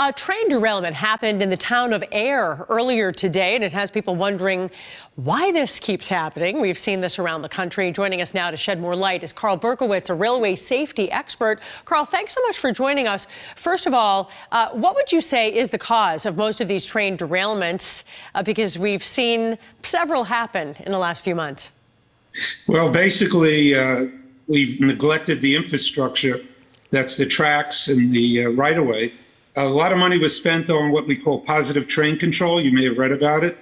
A train derailment happened in the town of Ayer earlier today, and it has people wondering why this keeps happening. We've seen this around the country. Joining us now to shed more light is Carl Berkowitz, a railway safety expert. Carl, thanks so much for joining us. First of all, what would you say is the cause of most of these train derailments? Because we've seen several happen in the last few months. Well, basically, we've neglected the infrastructure. That's the tracks and the right-of-way. A lot of money was spent on what we call positive train control. You may have read about it.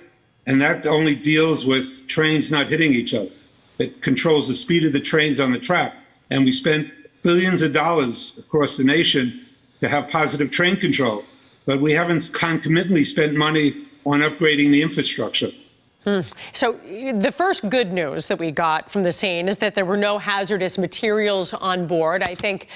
And that only deals with trains not hitting each other. It controls the speed of the trains on the track. And we spent billions of dollars across the nation to have positive train control. But we haven't concomitantly spent money on upgrading the infrastructure. So the first good news that we got from the scene is that there were no hazardous materials on board. I think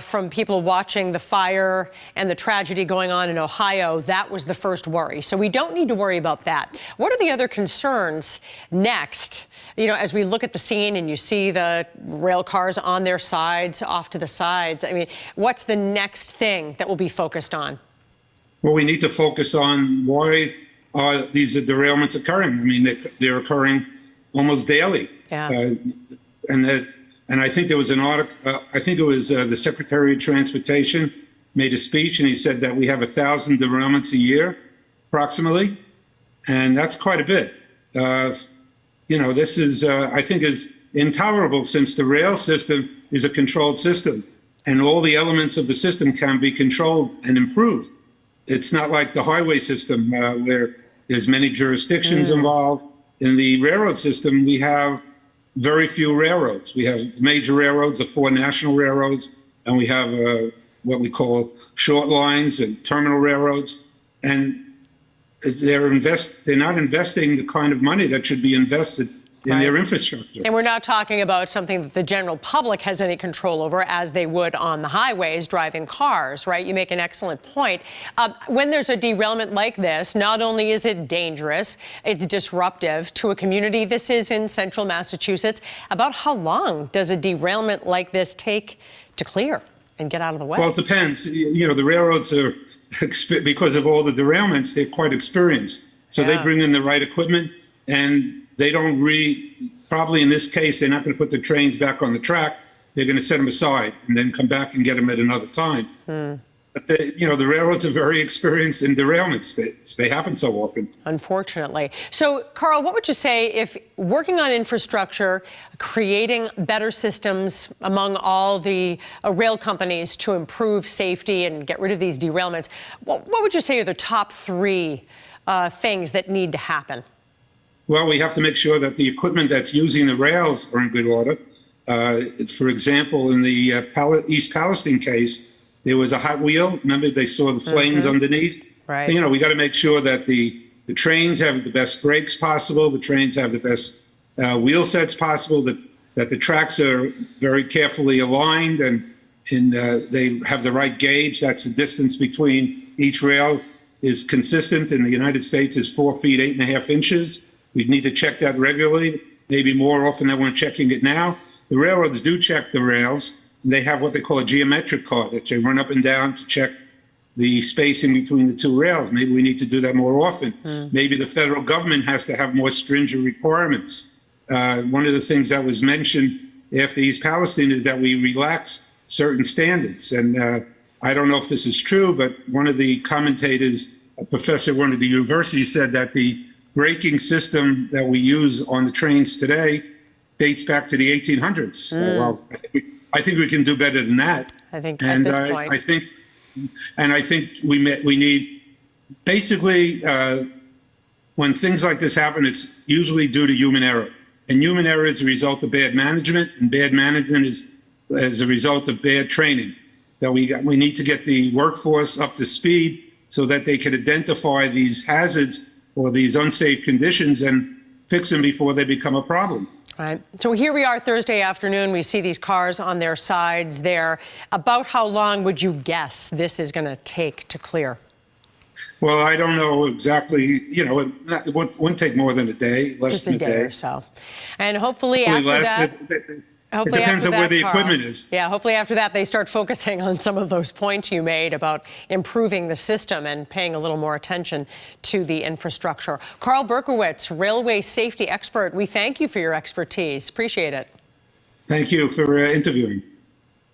from people watching the fire and the tragedy going on in Ohio, that was the first worry. So we don't need to worry about that. What are the other concerns next? You know, as we look at the scene and you see the rail cars on their sides, off to the sides, I mean, what's the next thing that we'll be focused on? Well, we need to focus on why these derailments occurring. I mean, they're occurring almost daily. Yeah. And I think there was an article, I think it was the Secretary of Transportation made a speech, and he said that we have 1,000 derailments a year, approximately. And that's quite a bit. You know, this is, I think, is intolerable, since the rail system is a controlled system, and all the elements of the system can be controlled and improved. It's not like the highway system where there's many jurisdictions involved. In the railroad system, we have very few railroads. We have major railroads, the 4 national railroads, and we have what we call short lines and terminal railroads. And they're not investing the kind of money that should be invested in their infrastructure. And we're not talking about something that the general public has any control over, as they would on the highways driving cars, right? You make an excellent point. When there's a derailment like this, not only is it dangerous, it's disruptive to a community. This is in central Massachusetts. About how long does a derailment like this take to clear and get out of the way? Well, it depends. You know, the railroads are, because of all the derailments, they're quite experienced. So they bring in the right equipment, and they don't probably in this case, they're not going to put the trains back on the track. They're going to set them aside and then come back and get them at another time. But the railroads are very experienced in derailments. They happen so often. Unfortunately. So, Carl, what would you say if working on infrastructure, creating better systems among all the rail companies to improve safety and get rid of these derailments, what would you say are the top 3 things that need to happen? Well, we have to make sure that the equipment that's using the rails are in good order. For example, in the East Palestine case, there was a hot wheel. Remember, they saw the flames underneath? Right. You know, we got to make sure that the trains have the best brakes possible, the trains have the best wheel sets possible, that the tracks are very carefully aligned, and they have the right gauge. That's the distance between each rail is consistent. In the United States is 4 feet, 8.5 inches. We need to check that regularly, maybe more often than we're checking it now. The railroads do check the rails. They have what they call a geometric card that they run up and down to check the spacing between the 2 rails. Maybe we need to do that more often. Maybe the federal government has to have more stringent requirements. One of the things that was mentioned after East Palestine is that we relax certain standards. And I don't know if this is true, but one of the commentators, a professor at one of the universities, said that the braking system that we use on the trains today dates back to the 1800s. Well, I think we can do better than that. I think at this point. I think we need, basically, when things like this happen, it's usually due to human error. And human error is a result of bad management, and bad management is as a result of bad training. That we need to get the workforce up to speed so that they can identify these hazards or these unsafe conditions and fix them before they become a problem. Right. So here we are Thursday afternoon. We see these cars on their sides there. About how long would you guess this is going to take to clear? Well, I don't know exactly. You know, it wouldn't take more than a day, less than a day or so. And hopefully after that. It depends on where the equipment is. Yeah, hopefully after that they start focusing on some of those points you made about improving the system and paying a little more attention to the infrastructure. Carl Berkowitz, railway safety expert, we thank you for your expertise. Appreciate it. Thank you for interviewing.